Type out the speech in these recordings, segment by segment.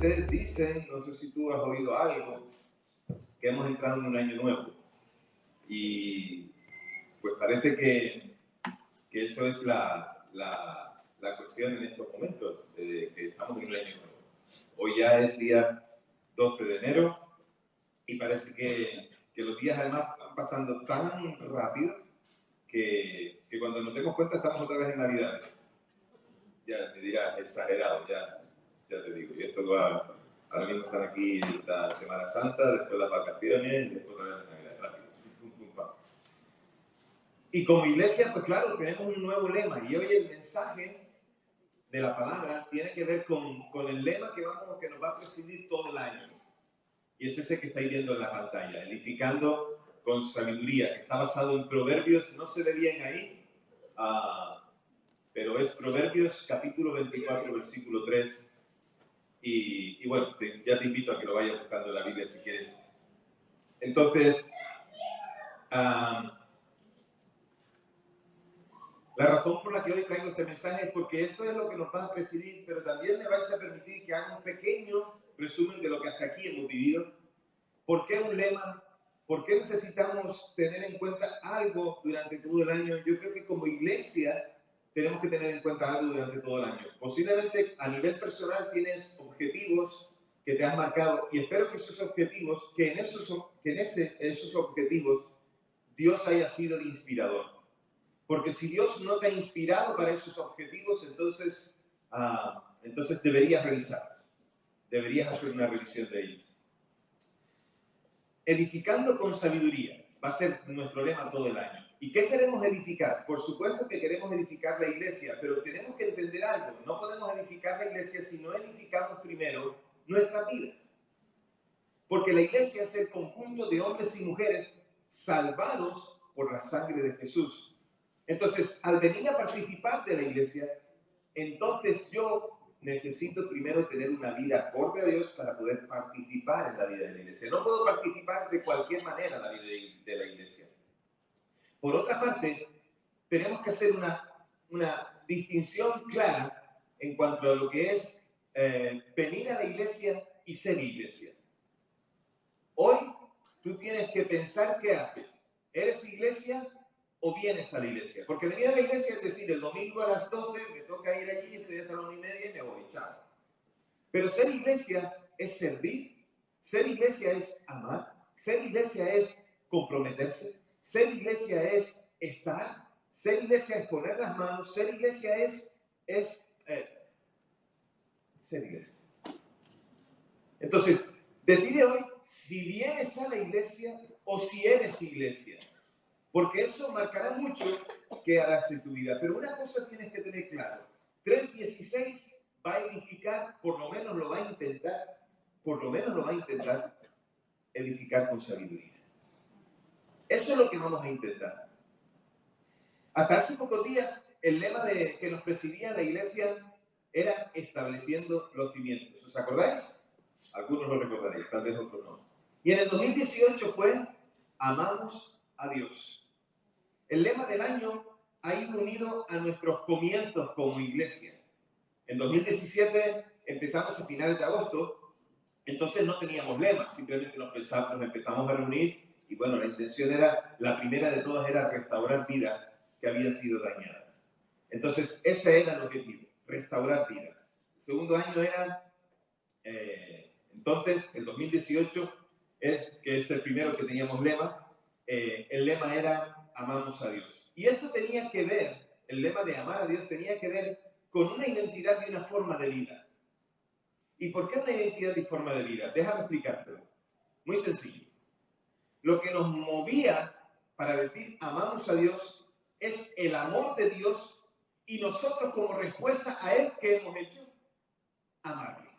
últimamente dicen, no sé si tú has oído algo, que hemos entrado en un año nuevo. Y pues parece que eso es la cuestión en estos momentos, que estamos en un año nuevo. Hoy ya es día 12 de enero y parece que los días además van pasando tan rápido que cuando nos demos cuenta estamos otra vez en Navidad. Ya te dirás, exagerado, ya te digo. Y esto va, ahora mismo están aquí la Semana Santa, después las vacaciones, después otra vez la Navidad, rápido. Y como iglesia, pues claro, tenemos un nuevo lema. Y hoy el mensaje de la palabra tiene que ver con el lema que nos va a presidir todo el año. Y es ese que estáis viendo en la pantalla, edificando con sabiduría, que está basado en Proverbios, no se ve bien ahí, pero es Proverbios capítulo 24, versículo 3. Y bueno, ya te invito a que lo vayas buscando en la Biblia si quieres. Entonces, la razón por la que hoy traigo este mensaje es porque esto es lo que nos va a presidir, pero también me vais a permitir que haga un pequeño resumen de lo que hasta aquí hemos vivido. ¿Por qué un lema? ¿Por qué necesitamos tener en cuenta algo durante todo el año? Yo creo que como iglesia tenemos que tener en cuenta algo durante todo el año. Posiblemente a nivel personal tienes objetivos que te has marcado y espero que esos objetivos, esos objetivos Dios haya sido el inspirador. Porque si Dios no te ha inspirado para esos objetivos, entonces deberías revisarlos. Deberías hacer una revisión de ellos. Edificando con sabiduría va a ser nuestro lema todo el año. ¿Y qué queremos edificar? Por supuesto que queremos edificar la iglesia, pero tenemos que entender algo. No podemos edificar la iglesia si no edificamos primero nuestras vidas. Porque la iglesia es el conjunto de hombres y mujeres salvados por la sangre de Jesús. Entonces, al venir a participar de la iglesia, entonces yo necesito primero tener una vida acorde a Dios para poder participar en la vida de la iglesia. No puedo participar de cualquier manera en la vida de la iglesia. Por otra parte, tenemos que hacer una distinción clara en cuanto a lo que es venir a la iglesia y ser iglesia. Hoy tú tienes que pensar qué haces. ¿Eres iglesia o vienes a la iglesia? Porque venir a la iglesia es decir, el domingo a las 12 me toca ir allí, estoy hasta la 1:30 y me voy, chao. Pero ser iglesia es servir, ser iglesia es amar, ser iglesia es comprometerse, ser iglesia es estar, ser iglesia es poner las manos, ser iglesia es ser iglesia. Entonces, decide hoy si vienes a la iglesia o si eres iglesia. Porque eso marcará mucho qué harás en tu vida. Pero una cosa tienes que tener claro. 3:16 va a edificar, por lo menos lo va a intentar edificar con sabiduría. Eso es lo que vamos a intentar. Hasta hace pocos días, el lema que nos presidía la iglesia era estableciendo los cimientos. ¿Os acordáis? Algunos lo recordaréis, tal vez otros no. Y en el 2018 fue amamos a Dios. El lema del año ha ido unido a nuestros comienzos como iglesia. En 2017 empezamos a finales de agosto, entonces no teníamos lema, simplemente nos empezamos a reunir y bueno, la intención era, la primera de todas era restaurar vidas que habían sido dañadas. Entonces ese era el objetivo, restaurar vidas. El segundo año era, entonces, el 2018, que es el primero que teníamos lema, el lema era amamos a Dios. Y esto tenía que ver, el lema de amar a Dios tenía que ver con una identidad y una forma de vida. ¿Y por qué una identidad y forma de vida? Déjame explicártelo. Muy sencillo. Lo que nos movía para decir amamos a Dios es el amor de Dios y nosotros como respuesta a Él, ¿qué hemos hecho? Amarle.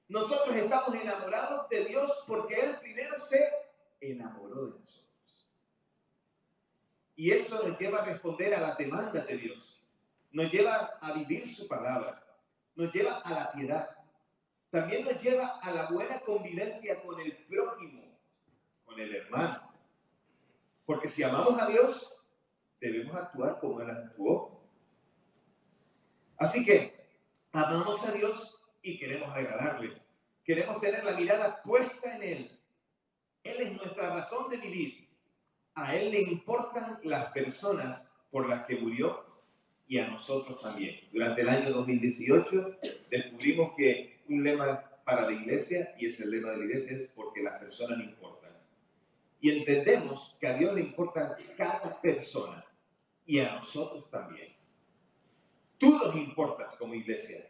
Nosotros estamos enamorados de Dios porque Él primero se enamoró de nosotros. Y eso nos lleva a responder a las demandas de Dios. Nos lleva a vivir su palabra. Nos lleva a la piedad. También nos lleva a la buena convivencia con el prójimo, con el hermano. Porque si amamos a Dios, debemos actuar como Él actuó. Así que amamos a Dios y queremos agradarle. Queremos tener la mirada puesta en Él. Él es nuestra razón de vivir. A Él le importan las personas por las que murió y a nosotros también. Durante el año 2018 descubrimos que un lema para la iglesia, y ese lema de la iglesia es porque las personas le importan. Y entendemos que a Dios le importa cada persona y a nosotros también. Tú nos importas como iglesia.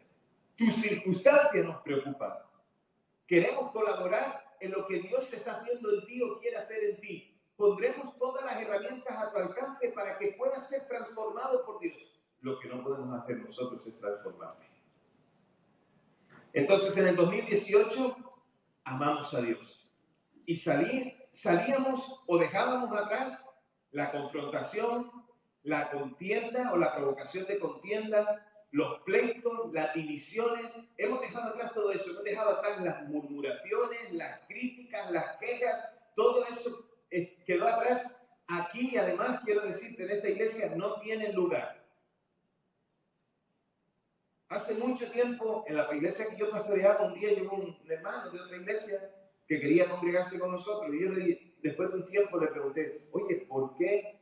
Tus circunstancias nos preocupan. Queremos colaborar en lo que Dios está haciendo en ti o quiere hacer en ti. Pondremos todas las herramientas a tu alcance para que puedas ser transformado por Dios. Lo que no podemos hacer nosotros es transformarte. Entonces, en el 2018, amamos a Dios. Y salíamos o dejábamos atrás la confrontación, la contienda o la provocación de contienda, los pleitos, las divisiones. Hemos dejado atrás todo eso. Hemos dejado atrás las murmuraciones, las críticas, las quejas. Todo eso quedó atrás. Aquí, además, quiero decirte, en esta iglesia no tienen lugar. Hace mucho tiempo, en la iglesia que yo pastoreaba, un día llegó un hermano de otra iglesia que quería congregarse con nosotros. Y yo le dije, después de un tiempo le pregunté, oye, ¿por qué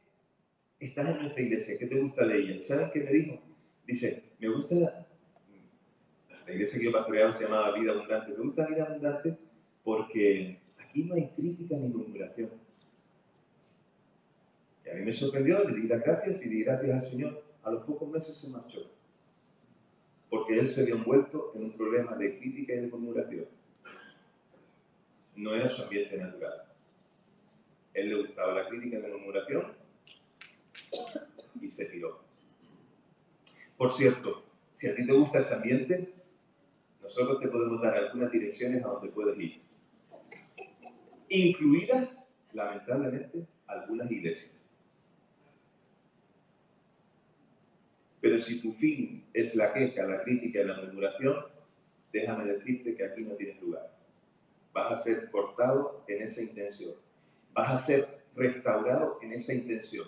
estás en nuestra iglesia? ¿Qué te gusta de ella? ¿Sabes qué me dijo? Dice, me gusta, la iglesia que yo pastoreaba se llamaba Vida Abundante. Me gusta Vida Abundante porque aquí no hay crítica ni murmuración. Y a mí me sorprendió, le di las gracias y le di gracias al Señor. A los pocos meses se marchó. Porque él se vio envuelto en un problema de crítica y de murmuración. No era su ambiente natural. Él le gustaba la crítica y la murmuración y se piró. Por cierto, si a ti te gusta ese ambiente, nosotros te podemos dar algunas direcciones a donde puedes ir. Incluidas, lamentablemente, algunas iglesias. Pero si tu fin es la queja, la crítica y la murmuración, déjame decirte que aquí no tienes lugar. Vas a ser cortado en esa intención. Vas a ser restaurado en esa intención,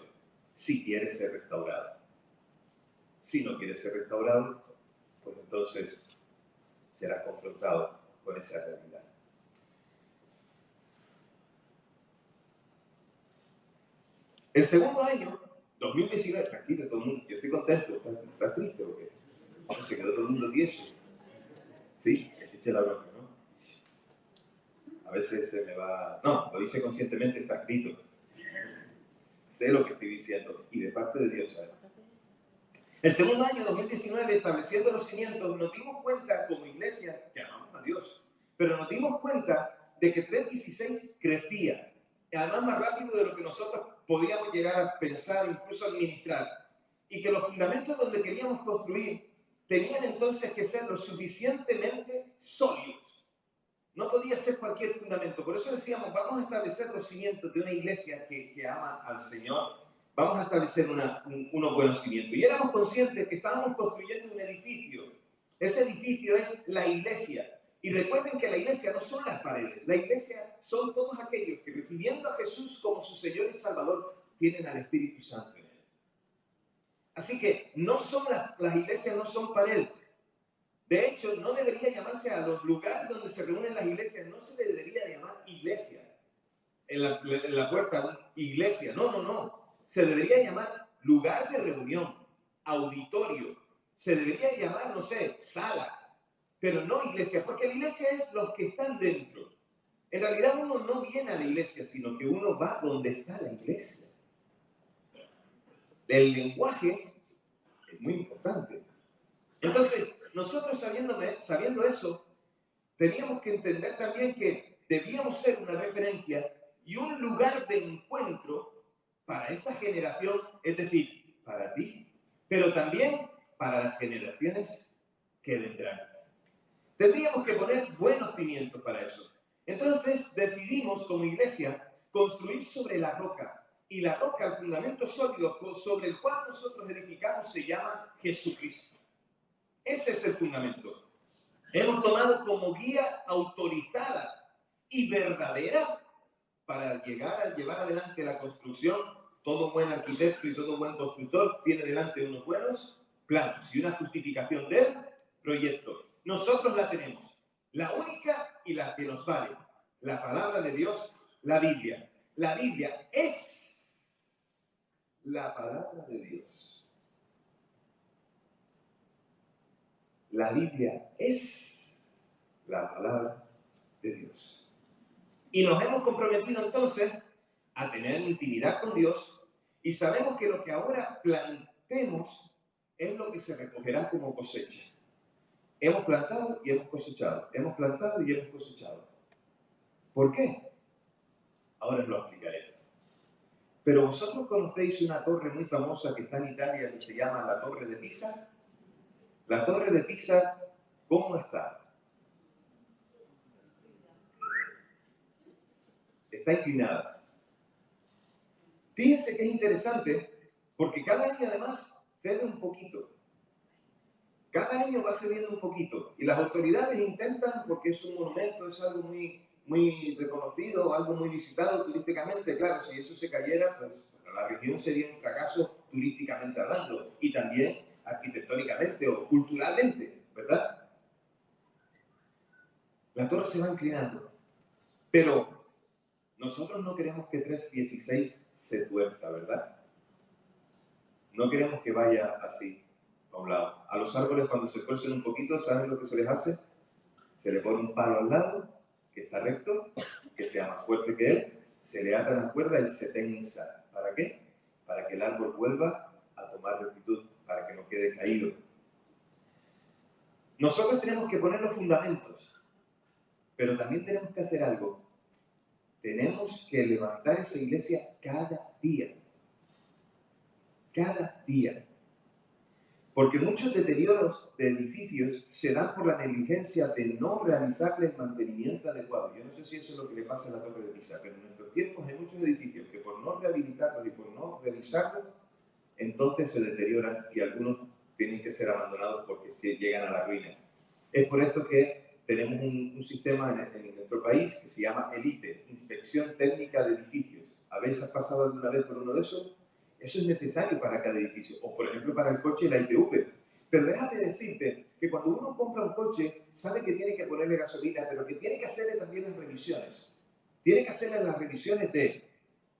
si quieres ser restaurado. Si no quieres ser restaurado, pues entonces serás confrontado con esa realidad. El segundo año, 2019, tranquilo todo el mundo, yo estoy contento, ¿estás triste o qué? Se quedó todo el mundo tieso. Sí, escuché la bronca, ¿no? A veces se me va... No, lo hice conscientemente, está escrito. Sé lo que estoy diciendo, y de parte de Dios, además. El segundo año, 2019, estableciendo los cimientos, nos dimos cuenta como iglesia que amamos a Dios, pero nos dimos cuenta de que 316 crecía, además más rápido de lo que nosotros podíamos llegar a pensar, incluso administrar, y que los fundamentos donde queríamos construir tenían entonces que ser lo suficientemente sólidos. No podía ser cualquier fundamento. Por eso decíamos, vamos a establecer los cimientos de una iglesia que ama al Señor. Vamos a establecer unos buenos cimientos. Y éramos conscientes que estábamos construyendo un edificio. Ese edificio es la iglesia. Y recuerden que la iglesia no son las paredes. La iglesia son todos aquellos que, recibiendo a Jesús como su Señor y Salvador, tienen al Espíritu Santo en él. Así que no son las iglesias no son paredes. De hecho, no debería llamarse a los lugares donde se reúnen las iglesias, no se le debería llamar iglesia. En la puerta, iglesia. No. Se debería llamar lugar de reunión, auditorio. Se debería llamar, no sé, sala. Pero no iglesia, porque la iglesia es los que están dentro. En realidad uno no viene a la iglesia, sino que uno va donde está la iglesia. El lenguaje es muy importante. Entonces, nosotros sabiendo eso, teníamos que entender también que debíamos ser una referencia y un lugar de encuentro para esta generación, es decir, para ti, pero también para las generaciones que vendrán. Tendríamos que poner buenos cimientos para eso. Entonces decidimos como iglesia construir sobre la roca. Y la roca, el fundamento sólido sobre el cual nosotros edificamos, se llama Jesucristo. Ese es el fundamento. Hemos tomado como guía autorizada y verdadera para llevar adelante la construcción. Todo buen arquitecto y todo buen constructor tiene delante unos buenos planos y una justificación del proyecto. nosotros la tenemos. La única y la que nos vale. La palabra de Dios, la Biblia. La Biblia es la palabra de Dios. La Biblia es la palabra de Dios. Y nos hemos comprometido entonces a tener intimidad con Dios y sabemos que lo que ahora plantemos es lo que se recogerá como cosecha. Hemos plantado y hemos cosechado. Hemos plantado y hemos cosechado. ¿Por qué? Ahora os lo explicaré. Pero vosotros conocéis una torre muy famosa que está en Italia que se llama la Torre de Pisa. La Torre de Pisa, ¿cómo está? Está inclinada. Fíjense que es interesante porque cada año además cede un poquito. Cada año va cediendo un poquito. Y las autoridades intentan, porque es un monumento, es algo muy reconocido, algo muy visitado turísticamente. Claro, si eso se cayera, pues la región sería un fracaso turísticamente hablando y también arquitectónicamente o culturalmente, ¿verdad? La torre se va inclinando. Pero nosotros no queremos que 316 se tuerza, ¿verdad? No queremos que vaya así, a un lado. A los árboles cuando se tuercen un poquito, ¿saben lo que se les hace? Se le pone un palo al lado, que está recto, que sea más fuerte que él, se le ata la cuerda y se tensa. ¿Para qué? Para que el árbol vuelva a tomar rectitud, para que no quede caído. Nosotros tenemos que poner los fundamentos, pero también tenemos que hacer algo. Tenemos que levantar esa iglesia cada día. Cada día. Porque muchos deterioros de edificios se dan por la negligencia de no realizarle el mantenimiento adecuado. Yo no sé si eso es lo que le pasa a la Torre de Pisa, pero en nuestros tiempos hay muchos edificios que por no rehabilitarlos y por no revisarlos, entonces se deterioran y algunos tienen que ser abandonados porque se llegan a la ruina. Es por esto que tenemos un sistema en nuestro país que se llama ELITE, Inspección Técnica de Edificios. ¿Habéis pasado alguna vez por uno de esos? Eso es necesario para cada edificio, o por ejemplo para el coche la ITV. Pero déjame decirte que cuando uno compra un coche, sabe que tiene que ponerle gasolina, pero que tiene que hacerle también las revisiones. Tiene que hacerle las revisiones de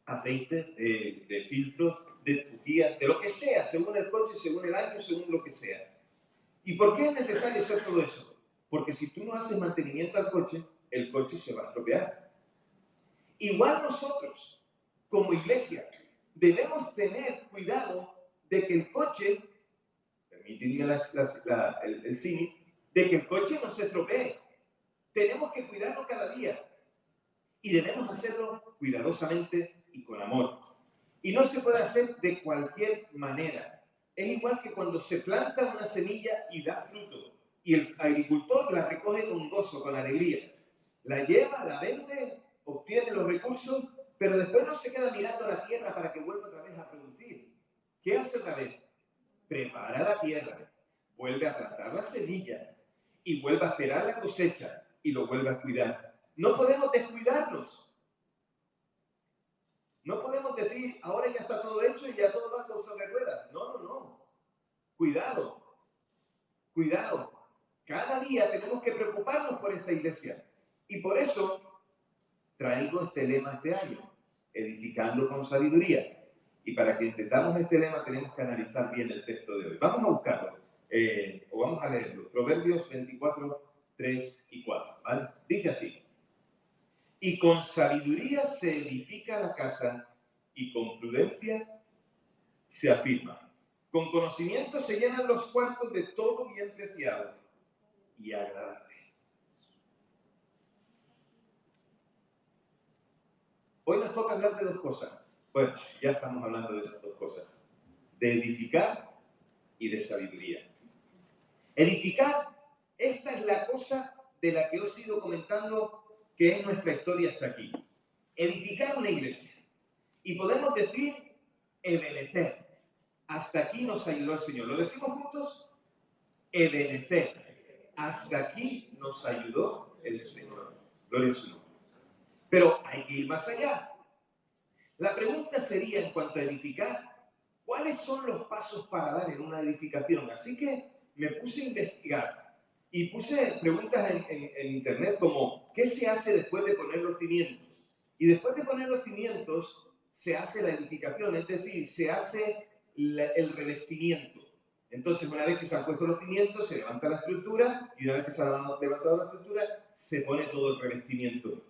aceite, de filtros, de bujías, de lo que sea, según el coche, según el año, según lo que sea. ¿Y por qué es necesario hacer todo eso? Porque si tú no haces mantenimiento al coche, el coche se va a estropear. Igual nosotros, como iglesia, debemos tener cuidado de que el coche, permitidme el símil, de que el coche no se estropee. Tenemos que cuidarlo cada día y debemos hacerlo cuidadosamente y con amor. Y no se puede hacer de cualquier manera. Es igual que cuando se planta una semilla y da fruto y el agricultor la recoge con gozo, con alegría. La lleva, la vende, obtiene los recursos, pero después no se queda mirando la tierra para que vuelva otra vez a producir. ¿Qué hace otra vez? Prepara la tierra, vuelve a plantar la semilla y vuelve a esperar la cosecha y lo vuelve a cuidar. No podemos descuidarnos. No podemos decir, ahora ya está todo hecho y ya todo va sobre ruedas. No, no, no. Cuidado. Cuidado. Cada día tenemos que preocuparnos por esta iglesia. Y por eso traigo este lema este año, edificando con sabiduría. Y para que entendamos este lema tenemos que analizar bien el texto de hoy. Vamos a buscarlo, o vamos a leerlo. Proverbios 24, 3 y 4. ¿Vale? Dice así. Y con sabiduría se edifica la casa y con prudencia se afirma. Con conocimiento se llenan los cuartos de todo bien preciado y agradable. Hoy nos toca hablar de dos cosas. Bueno, ya estamos hablando de esas dos cosas. De edificar y de sabiduría. Edificar, esta es la cosa de la que os he ido comentando que es nuestra historia hasta aquí. Edificar una iglesia. Y podemos decir, ebenecer. Hasta aquí nos ayudó el Señor. ¿Lo decimos juntos? Ebenecer. Hasta aquí nos ayudó el Señor. Gloria a su nombre. Pero hay que ir más allá. La pregunta sería, en cuanto a edificar, ¿cuáles son los pasos para dar en una edificación? Así que me puse a investigar Y puse preguntas en internet como, ¿qué se hace después de poner los cimientos? Y después de poner los cimientos, se hace la edificación, es decir, se hace el revestimiento. Entonces, una vez que se han puesto los cimientos, se levanta la estructura, y una vez que se ha levantado la estructura, se pone todo el revestimiento.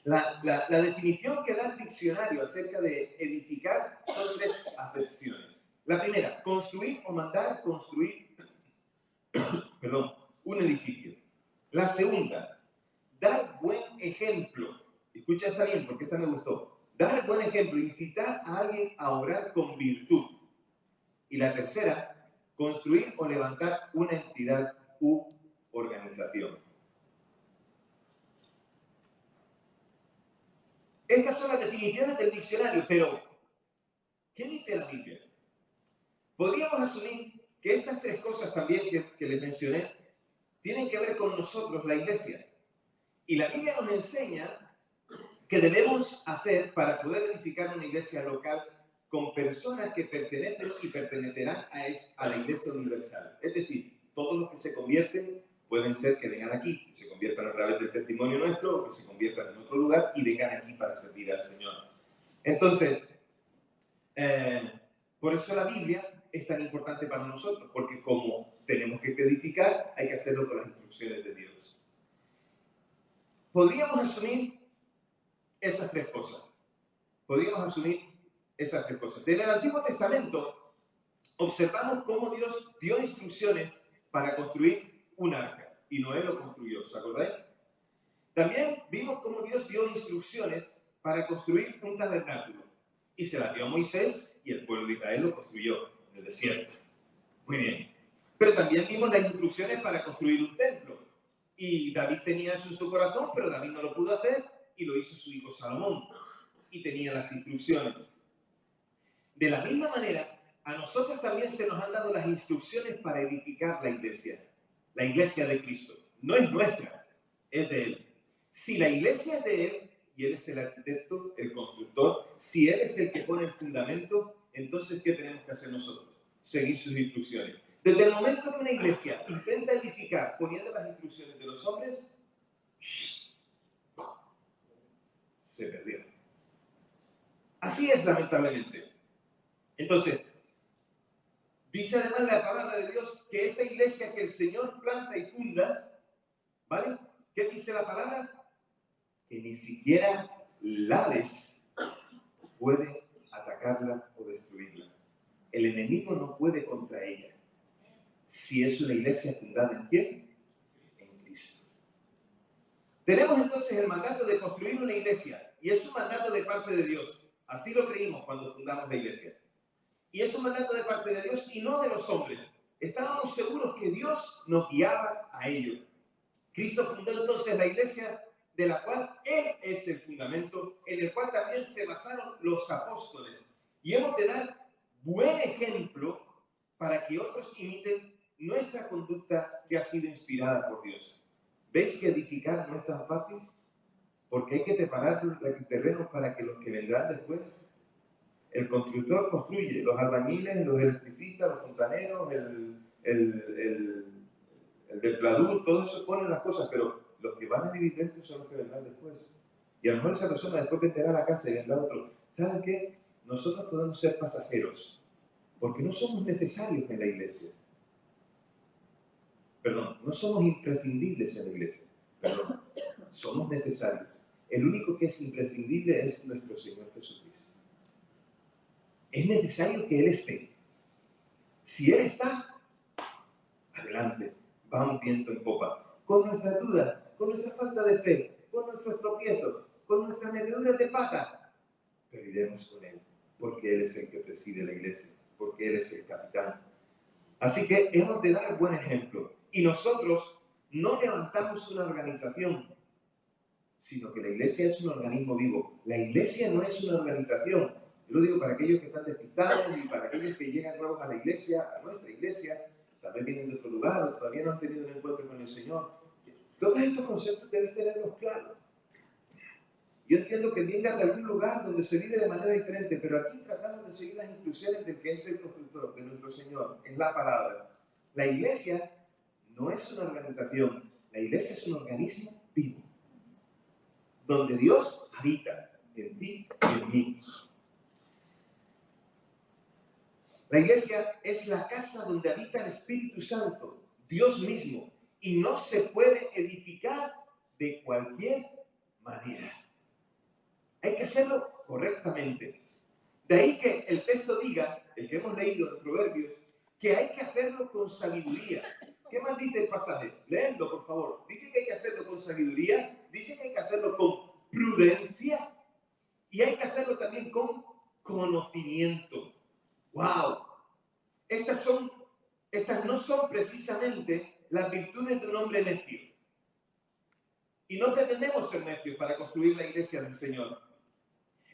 La definición que da el diccionario acerca de edificar son tres acepciones. La primera, construir o mandar construir, un edificio. La segunda, dar buen ejemplo. Escucha esta bien, porque esta me gustó. Dar buen ejemplo, incitar a alguien a orar con virtud. Y la tercera, construir o levantar una entidad u organización. Estas son las definiciones del diccionario, pero ¿qué dice la Biblia? Podríamos asumir que estas tres cosas también que les mencioné tienen que ver con nosotros, la iglesia. Y la Biblia nos enseña que debemos hacer para poder edificar una iglesia local con personas que pertenecen y pertenecerán a la iglesia universal. Es decir, todos los que se convierten pueden ser que vengan aquí, que se conviertan a través del testimonio nuestro, o que se conviertan en otro lugar y vengan aquí para servir al Señor. Entonces, por eso la Biblia es tan importante para nosotros, porque como tenemos que edificar, hay que hacerlo con las instrucciones de Dios. Podríamos asumir esas tres cosas. En el Antiguo Testamento observamos cómo Dios dio instrucciones para construir un arca, y Noé lo construyó, ¿os acordáis? También vimos cómo Dios dio instrucciones para construir un tabernáculo, y se las dio a Moisés, y el pueblo de Israel lo construyó en el desierto. Muy bien. Pero también vimos las instrucciones para construir un templo, y David tenía eso en su corazón, pero David no lo pudo hacer, y lo hizo su hijo Salomón, y tenía las instrucciones. De la misma manera, a nosotros también se nos han dado las instrucciones para edificar la iglesia de Cristo. No es nuestra, es de Él. Si la iglesia es de Él, y Él es el arquitecto, el constructor, si Él es el que pone el fundamento, entonces, ¿qué tenemos que hacer nosotros? Seguir sus instrucciones. Desde el momento que una iglesia intenta edificar poniendo las instrucciones de los hombres, se perdió. Así es, lamentablemente. Entonces, dice además la palabra de Dios que esta iglesia que el Señor planta y funda, ¿vale? ¿Qué dice la palabra? Que ni siquiera Hades puede atacarla o destruirla. El enemigo no puede contra ella. Si es una iglesia fundada ¿en quién? En Cristo. Tenemos entonces el mandato de construir una iglesia, y es un mandato de parte de Dios. Así lo creímos cuando fundamos la iglesia. Y es un mandato de parte de Dios y no de los hombres. Estábamos seguros que Dios nos guiaba a ello. Cristo fundó entonces la iglesia de la cual Él es el fundamento, en el cual también se basaron los apóstoles. Y hemos de dar buen ejemplo para que otros imiten nuestra conducta que ha sido inspirada por Dios. ¿Veis que edificar no es tan fácil? Porque hay que preparar el terreno para que los que vendrán después. El constructor construye, los albañiles, los electricistas, los fontaneros, el del pladur, todo eso ponen las cosas, pero los que van a vivir dentro son los que vendrán después. Y a lo mejor esa persona después venderá la casa y vendrá otro. ¿Saben qué? Nosotros podemos ser pasajeros, porque no somos necesarios en la iglesia. No somos imprescindibles en la iglesia. Somos necesarios. El único que es imprescindible es nuestro Señor Jesucristo. Es necesario que Él esté. Si Él está, adelante, vamos viento en popa. Con nuestra duda, con nuestra falta de fe, con nuestros tropiezos, con nuestras meteduras de pata, pero iremos con Él, porque Él es el que preside la iglesia, porque Él es el capitán. Así que hemos de dar buen ejemplo. Y nosotros no levantamos una organización, sino que la iglesia es un organismo vivo. La iglesia no es una organización. Yo lo digo para aquellos que están despistados y para aquellos que llegan nuevos a la iglesia, a nuestra iglesia, también vienen de otro lugar, o todavía no han tenido un encuentro con el Señor. Todos estos conceptos deben tenerlos claros. Yo entiendo que vengan de algún lugar donde se vive de manera diferente, pero aquí tratamos de seguir las instrucciones del que es el constructor, de nuestro Señor, en la palabra. La iglesia no es una organización. La iglesia es un organismo vivo, donde Dios habita en ti y en mí. La iglesia es la casa donde habita el Espíritu Santo, Dios mismo, y no se puede edificar de cualquier manera. Hay que hacerlo correctamente. De ahí que el texto diga, el que hemos leído en Proverbios, que hay que hacerlo con sabiduría. ¿Qué más dice el pasaje? Léenlo, por favor. Dice que hay que hacerlo con sabiduría, dice que hay que hacerlo con prudencia y hay que hacerlo también con conocimiento. ¡Wow! Estas no son precisamente las virtudes de un hombre necio. Y no pretendemos ser necios para construir la iglesia del Señor.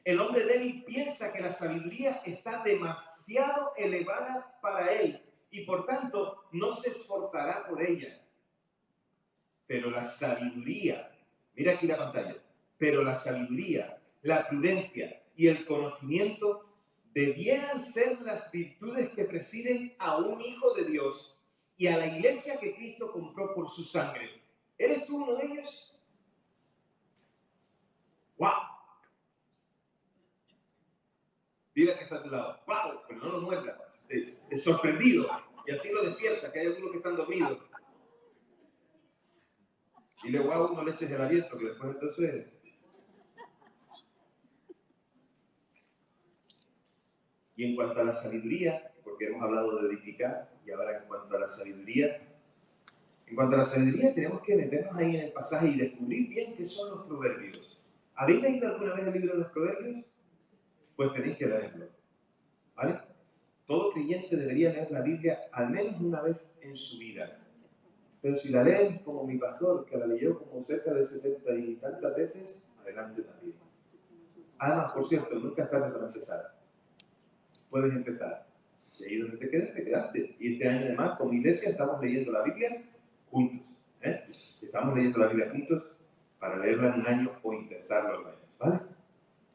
El hombre débil piensa que la sabiduría está demasiado elevada para él y por tanto no se esforzará por ella. Pero la sabiduría, mira aquí la pantalla, pero la sabiduría, la prudencia y el conocimiento debieran ser las virtudes que presiden a un hijo de Dios y a la iglesia que Cristo compró por su sangre. ¿Eres tú uno de ellos? ¡Wow! Dile que está a tu lado. ¡Wow! Pero no lo muerdas. Es sorprendido. Y así lo despierta, que hay algunos que están dormidos. Dile, wow, no le eches el aliento, que después entonces... Y en cuanto a la sabiduría, porque hemos hablado de edificar, y ahora en cuanto a la sabiduría, tenemos que meternos ahí en el pasaje y descubrir bien qué son los proverbios. ¿Habéis leído alguna vez el libro de los proverbios? Pues tenéis que leerlo, ¿vale? Todo creyente debería leer la Biblia al menos una vez en su vida. Pero si la lees como mi pastor, que la leyó como cerca de 70 y tantas veces, adelante también. Además, por cierto, nunca es tarde para empezar. Puedes empezar. Y ahí donde te quedes, te quedaste. Y este año además, como iglesia, estamos leyendo la Biblia juntos. Estamos leyendo la Biblia juntos para leerla en un año o intentarlo al menos, ¿vale?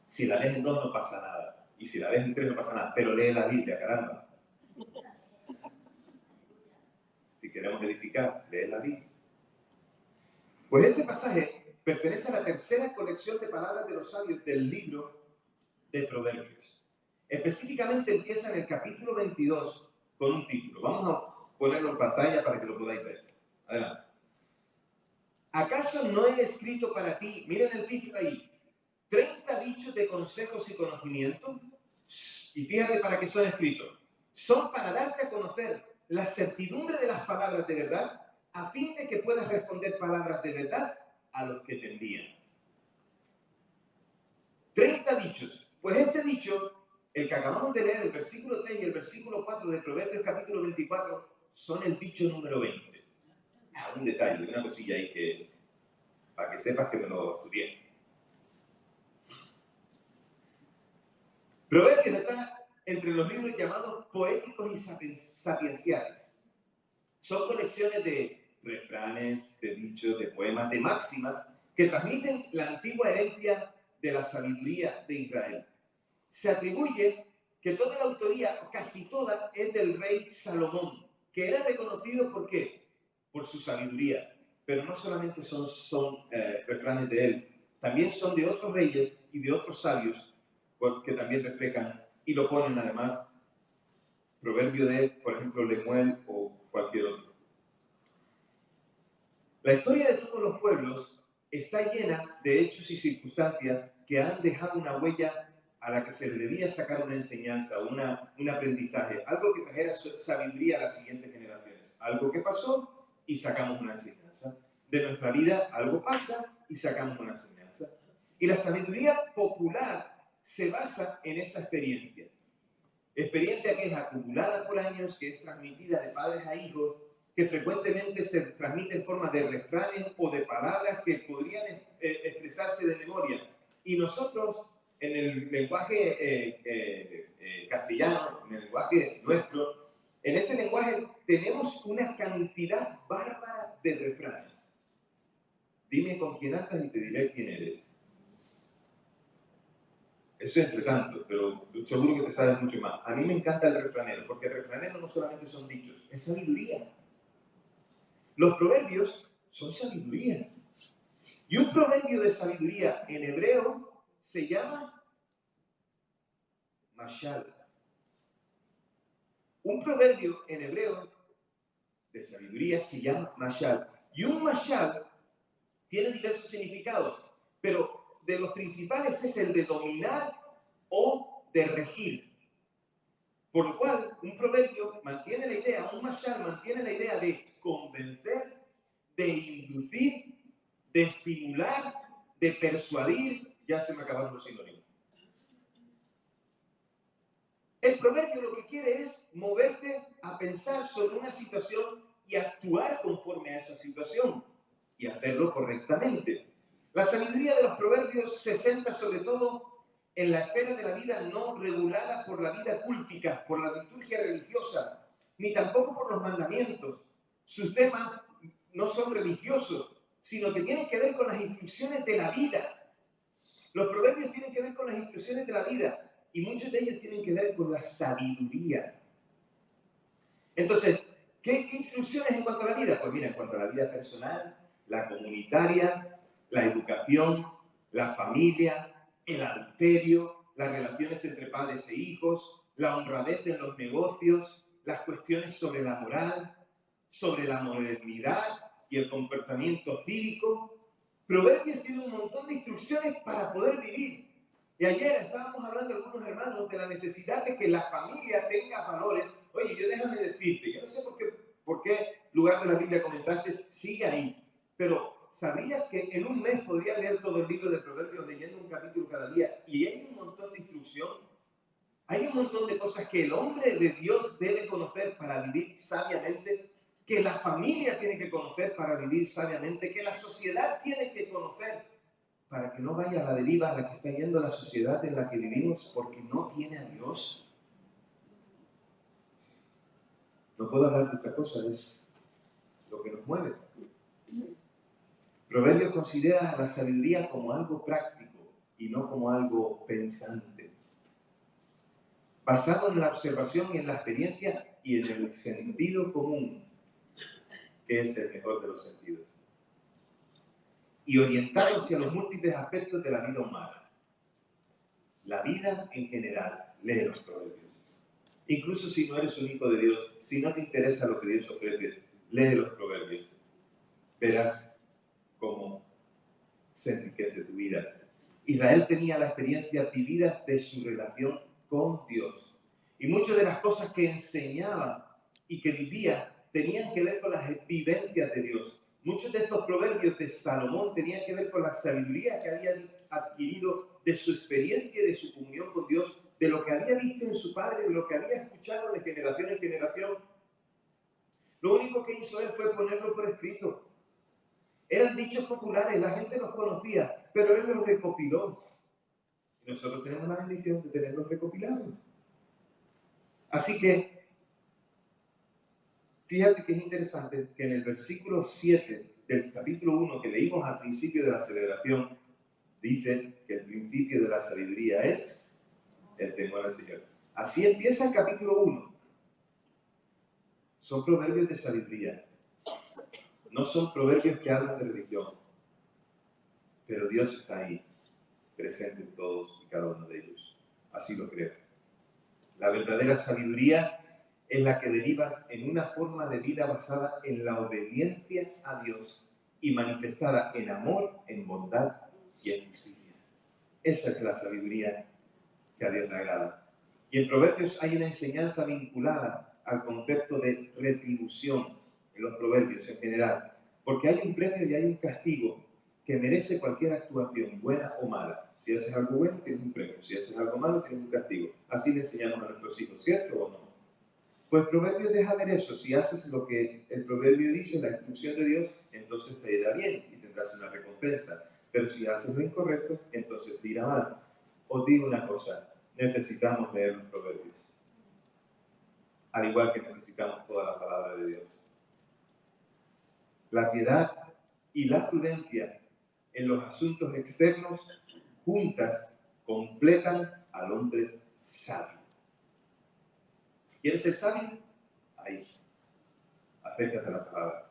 Si la lees en 2 no pasa nada. Y si la lees en 3 no pasa nada. Pero lee la Biblia, caramba. Si queremos edificar, lee la Biblia. Pues este pasaje pertenece a la tercera colección de palabras de los sabios del libro de Proverbios. Específicamente empieza en el capítulo 22 con un título. Vamos a ponerlo en pantalla para que lo podáis ver. Adelante. ¿Acaso no he escrito para ti, miren el título ahí, 30 dichos de consejos y conocimiento? Y fíjate para qué son escritos. Son para darte a conocer la certidumbre de las palabras de verdad, a fin de que puedas responder palabras de verdad a los que te envían. 30 dichos. Pues este dicho, el que acabamos de leer, el versículo 3 y el versículo 4 de Proverbios capítulo 24, son el dicho número 20. Un detalle, una cosilla ahí que, para que sepas que me lo estudié. Proverbios está entre los libros llamados poéticos y sapienciales. Son colecciones de refranes, de dichos, de poemas, de máximas que transmiten la antigua herencia de la sabiduría de Israel. Se atribuye que toda la autoría, casi toda, es del rey Salomón, que era reconocido ¿por qué? Por su sabiduría. Pero no solamente son refranes de él, también son de otros reyes y de otros sabios que también reflejan y lo ponen además, proverbio de, por ejemplo, Lemuel o cualquier otro. La historia de todos los pueblos está llena de hechos y circunstancias que han dejado una huella a la que se le debía sacar una enseñanza, un aprendizaje, algo que trajera sabiduría a las siguientes generaciones. Algo que pasó y sacamos una enseñanza. De nuestra vida algo pasa y sacamos una enseñanza. Y la sabiduría popular se basa en esa experiencia. Experiencia que es acumulada por años, que es transmitida de padres a hijos, que frecuentemente se transmite en forma de refranes o de palabras que podrían expresarse de memoria. Y nosotros, en el lenguaje castellano, en el lenguaje nuestro, en este lenguaje tenemos una cantidad bárbara de refranes. Dime con quién andas y te diré quién eres. Eso es entre tanto, pero seguro que te sabes mucho más. A mí me encanta el refranero, porque el refranero no solamente son dichos, es sabiduría. Los proverbios son sabiduría. Y un proverbio de sabiduría en hebreo se llama mashal. Un proverbio en hebreo de sabiduría se llama mashal. Y un mashal tiene diversos significados, pero de los principales es el de dominar o de regir. Por lo cual, un proverbio mantiene la idea, un mashal mantiene la idea de convencer, de inducir, de estimular, de persuadir. Ya se me acabaron los sinónimos. El proverbio lo que quiere es moverte a pensar sobre una situación y actuar conforme a esa situación y hacerlo correctamente. La sabiduría de los proverbios se centra sobre todo en la esfera de la vida no regulada por la vida cúltica, por la liturgia religiosa, ni tampoco por los mandamientos. Sus temas no son religiosos, sino que tienen que ver con las instrucciones de la vida. Los proverbios tienen que ver con las instrucciones de la vida y muchos de ellos tienen que ver con la sabiduría. Entonces, ¿qué instrucciones en cuanto a la vida? Pues mira, en cuanto a la vida personal, la comunitaria, la educación, la familia, el adulterio, las relaciones entre padres e hijos, la honradez en los negocios, las cuestiones sobre la moral, sobre la modernidad y el comportamiento cívico. Proverbios tiene un montón de instrucciones para poder vivir. Y ayer estábamos hablando algunos hermanos de la necesidad de que la familia tenga valores. Oye, yo déjame decirte, yo no sé por qué lugar de la Biblia comentaste, sigue ahí. Pero ¿sabías que en un mes podría leer todo el libro de Proverbios leyendo un capítulo cada día? Y hay un montón de instrucción. Hay un montón de cosas que el hombre de Dios debe conocer para vivir sabiamente, que la familia tiene que conocer para vivir sabiamente, que la sociedad tiene que conocer para que no vaya a la deriva a la que está yendo la sociedad en la que vivimos porque no tiene a Dios. No puedo hablar de otra cosa, es lo que nos mueve. Proverbios considera la sabiduría como algo práctico y no como algo pensante, basado en la observación y en la experiencia y en el sentido común, que es el mejor de los sentidos, y orientado hacia los múltiples aspectos de la vida humana. La vida en general, lee los proverbios. Incluso si no eres un hijo de Dios, si no te interesa lo que Dios ofrece, lee los proverbios. Verás cómo se enriquece tu vida. Israel tenía la experiencia vivida de su relación con Dios. Y muchas de las cosas que enseñaba y que vivía tenían que ver con las vivencias de Dios. Muchos de estos proverbios de Salomón tenían que ver con la sabiduría que había adquirido de su experiencia y de su comunión con Dios, de lo que había visto en su padre, de lo que había escuchado de generación en generación. Lo único que hizo él fue ponerlo por escrito. Eran dichos populares, la gente los conocía, pero él los recopiló. Y nosotros tenemos la bendición de tenerlos recopilados. Así que, fíjate que es interesante que en el versículo 7 del capítulo 1 que leímos al principio de la celebración, dice que el principio de la sabiduría es el temor al Señor. Así empieza el capítulo 1. Son proverbios de sabiduría. No son proverbios que hablan de religión. Pero Dios está ahí, presente en todos y cada uno de ellos. Así lo creo. La verdadera sabiduría es la que deriva en una forma de vida basada en la obediencia a Dios y manifestada en amor, en bondad y en justicia. Esa es la sabiduría que a Dios le agrada. Y en Proverbios hay una enseñanza vinculada al concepto de retribución en los Proverbios en general, porque hay un premio y hay un castigo que merece cualquier actuación, buena o mala. Si haces algo bueno, tienes un premio. Si haces algo malo, tienes un castigo. Así le enseñamos a nuestros hijos, ¿cierto o no? Pues Proverbios deja ver eso. Si haces lo que el Proverbio dice, la instrucción de Dios, entonces te irá bien y tendrás una recompensa. Pero si haces lo incorrecto, entonces te irá mal. Os digo una cosa, necesitamos leer los Proverbios. Al igual que necesitamos toda la palabra de Dios. La piedad y la prudencia en los asuntos externos juntas completan al hombre sabio. ¿Quieres ser sabio? Ahí, acércate a la palabra.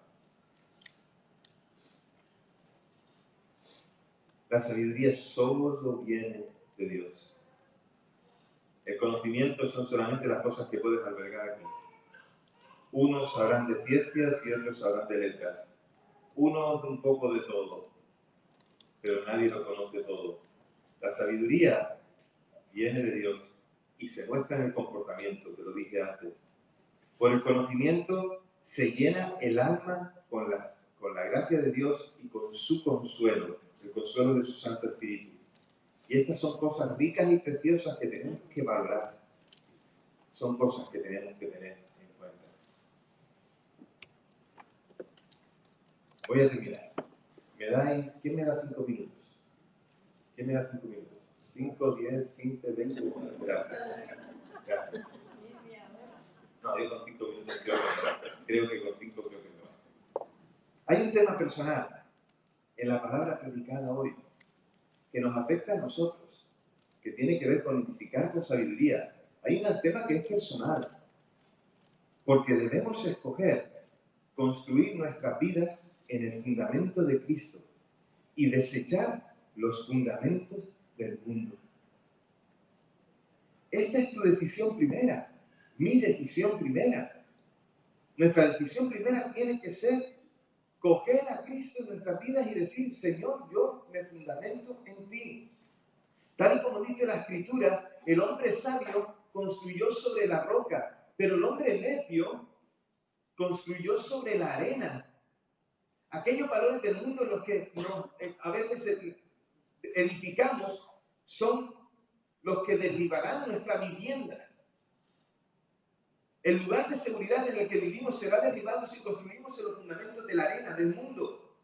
La sabiduría solo viene de Dios. El conocimiento son solamente las cosas que puedes albergar aquí. Unos sabrán de ciencias y otros sabrán de letras. Unos un poco de todo, pero nadie lo conoce todo. La sabiduría viene de Dios y se muestra en el comportamiento, te lo dije antes. Por el conocimiento se llena el alma con la gracia de Dios y con su consuelo, el consuelo de su Santo Espíritu. Y estas son cosas ricas y preciosas que tenemos que valorar. Son cosas que tenemos que tener en cuenta. Voy a terminar. ¿Quién me da 5 minutos? ¿Quién me da 5 minutos? 5, 10, 15, 20. Gracias. Gracias. No, yo con 5 minutos creo que con 5 creo que no. Hay un tema personal en la palabra predicada hoy que nos afecta a nosotros, que tiene que ver con edificar con sabiduría. Hay un tema que es personal, porque debemos escoger construir nuestras vidas en el fundamento de Cristo y desechar los fundamentos del mundo. Esta es tu decisión primera, mi decisión primera. Nuestra decisión primera tiene que ser coger a Cristo en nuestras vidas y decir, Señor, yo me fundamento en ti. Tal y como dice la Escritura, el hombre sabio construyó sobre la roca, pero el hombre necio construyó sobre la arena. Aquellos valores del mundo en los que a veces edificamos son los que derribarán nuestra vivienda. El lugar de seguridad en el que vivimos será derribado si construimos en los fundamentos de la arena, del mundo.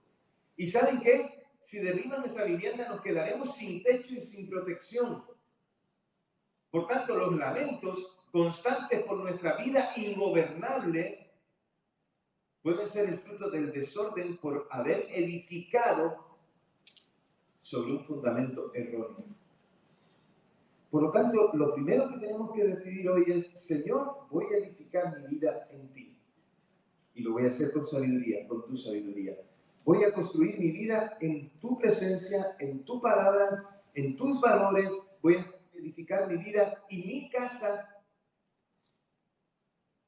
¿Y saben qué? Si derriban nuestra vivienda nos quedaremos sin techo y sin protección. Por tanto, los lamentos constantes por nuestra vida ingobernable pueden ser el fruto del desorden por haber edificado sobre un fundamento erróneo. Por lo tanto, lo primero que tenemos que decidir hoy es, Señor, voy a edificar mi vida en ti. Y lo voy a hacer con sabiduría, con tu sabiduría. Voy a construir mi vida en tu presencia, en tu palabra, en tus valores. Voy a edificar mi vida y mi casa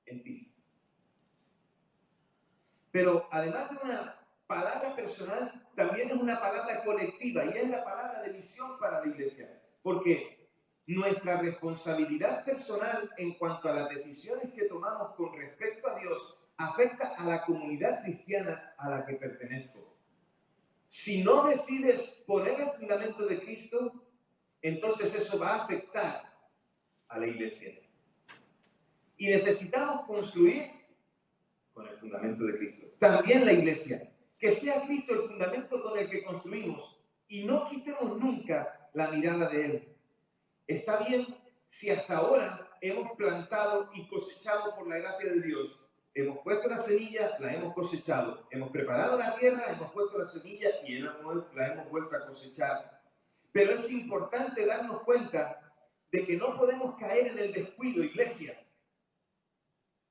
en ti. Pero además de una palabra personal, también es una palabra colectiva y es la palabra de misión para la iglesia. Porque nuestra responsabilidad personal en cuanto a las decisiones que tomamos con respecto a Dios afecta a la comunidad cristiana a la que pertenezco. Si no decides poner el fundamento de Cristo, entonces eso va a afectar a la iglesia. Y necesitamos construir con el fundamento de Cristo. También la iglesia. Que sea Cristo el fundamento con el que construimos y no quitemos nunca la mirada de Él. Está bien si hasta ahora hemos plantado y cosechado por la gracia de Dios. Hemos puesto la semilla, la hemos cosechado. Hemos preparado la tierra, hemos puesto la semilla y la hemos vuelto a cosechar. Pero es importante darnos cuenta de que no podemos caer en el descuido, iglesia.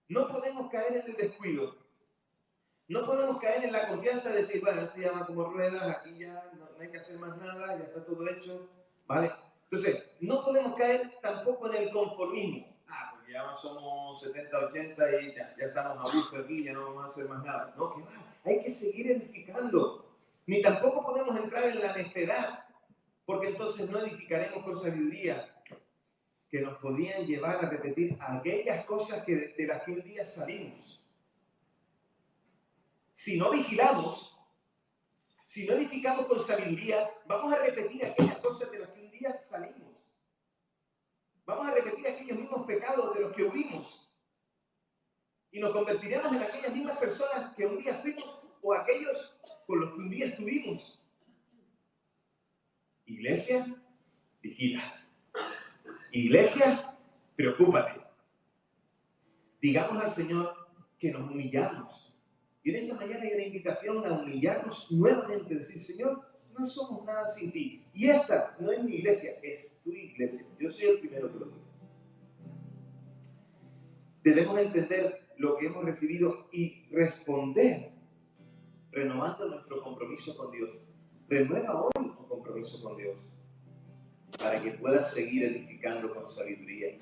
No podemos caer en el descuido. No podemos caer en la confianza de decir, bueno, esto ya va como ruedas, aquí ya no hay que hacer más nada, ya está todo hecho, ¿vale? Entonces, no podemos caer tampoco en el conformismo. Porque ya somos 70, 80 y ya estamos a gusto aquí, ya no vamos a hacer más nada. No, que va, hay que seguir edificando. Ni tampoco podemos entrar en la necedad, porque entonces no edificaremos con sabiduría, que nos podrían llevar a repetir aquellas cosas de las que un día salimos. Si no vigilamos, si no edificamos con sabiduría, vamos a repetir aquellas cosas de las que un día salimos. Vamos a repetir aquellos mismos pecados de los que huimos. Y nos convertiremos en aquellas mismas personas que un día fuimos o aquellos con los que un día estuvimos. Iglesia, vigila. Iglesia, preocúpate. Digamos al Señor que nos humillamos. Y de esta manera hay una invitación a humillarnos nuevamente, decir, Señor, no somos nada sin ti. Y esta no es mi iglesia, es tu iglesia. Yo soy el primero que lo digo. Debemos entender lo que hemos recibido y responder renovando nuestro compromiso con Dios. Renueva hoy tu compromiso con Dios para que puedas seguir edificando con sabiduría.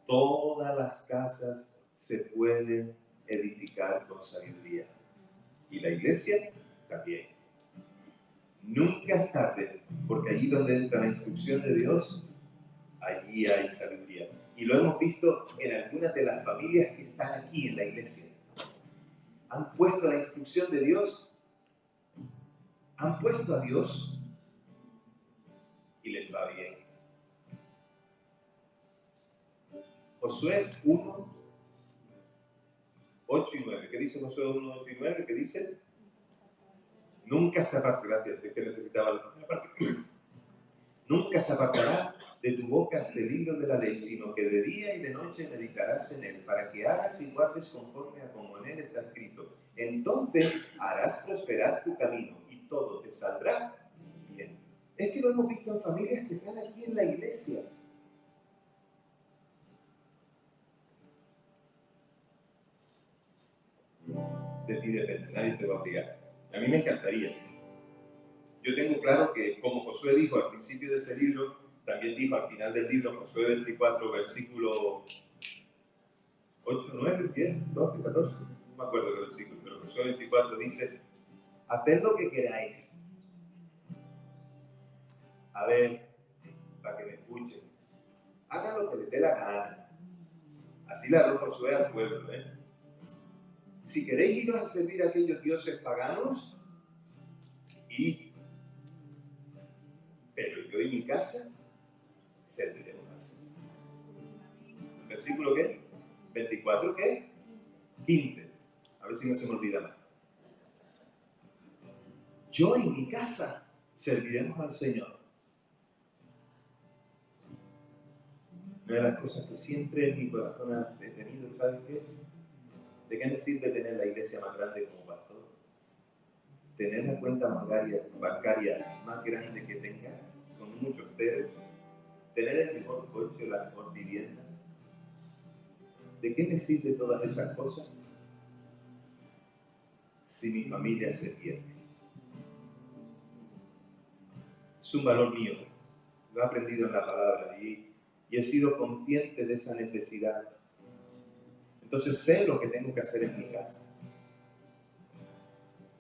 Todas las casas se pueden edificar con sabiduría. Y la iglesia también. Nunca es tarde, porque allí donde entra la instrucción de Dios, allí hay sabiduría. Y lo hemos visto en algunas de las familias que están aquí en la iglesia. Han puesto la instrucción de Dios, han puesto a Dios y les va bien. Josué 1, 8 y 9. ¿Qué dice Josué 1, 8 y 9? ¿Qué dice? Nunca se apartará, es que necesitaba la parte. Nunca se apartará de tu boca este libro de la ley, sino que de día y de noche meditarás en él, para que hagas y guardes conforme a como en él está escrito. Entonces harás prosperar tu camino y todo te saldrá bien. Es que lo hemos visto en familias que están aquí en la iglesia. De ti depende, nadie te va a obligar. A mí me encantaría. Yo tengo claro que, como Josué dijo al principio de ese libro, también dijo al final del libro, Josué 24, versículo 8, 9, 10, 12, 14, no me acuerdo del versículo, pero Josué 24 dice, haced lo que queráis. A ver, para que me escuchen, hagan lo que les dé la gana. Así le habló Josué al pueblo, ¿eh? Si queréis iros a servir a aquellos dioses paganos, id. Pero yo y mi casa serviremos así. ¿El versículo qué? 24, ¿qué? 15. A ver si no se me olvida más. Yo y mi casa serviremos al Señor. Una de las cosas que siempre en mi corazón ha detenido, ¿sabes qué? ¿De qué me sirve tener la iglesia más grande como pastor? Tener la cuenta bancaria más grande que tenga, con muchos ceros. Tener el mejor coche, la mejor vivienda. ¿De qué me sirve todas esas cosas si mi familia se pierde? Es un valor mío. Lo he aprendido en la palabra y he sido consciente de esa necesidad. Entonces sé lo que tengo que hacer en mi casa.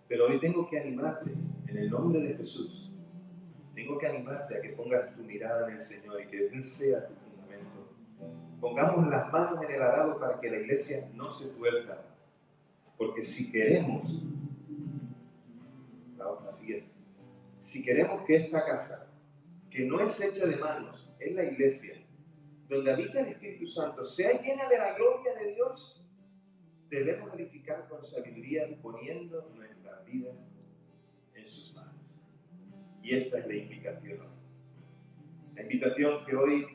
Pero hoy tengo que animarte, en el nombre de Jesús, tengo que animarte a que pongas tu mirada en el Señor y que Él sea tu fundamento. Pongamos las manos en el arado para que la iglesia no se tuerza. Porque si queremos, la siguiente, si queremos que esta casa, que no es hecha de manos, es la iglesia, donde habita el Espíritu Santo, sea llena de la gloria de Dios, debemos edificar con sabiduría poniendo nuestras vidas en sus manos. Y esta es la invitación. La invitación que hoy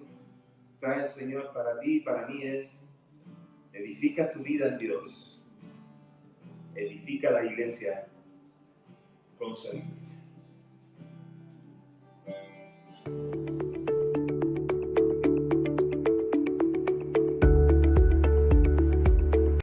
trae el Señor para ti y para mí es: edifica tu vida en Dios, edifica la iglesia con sabiduría.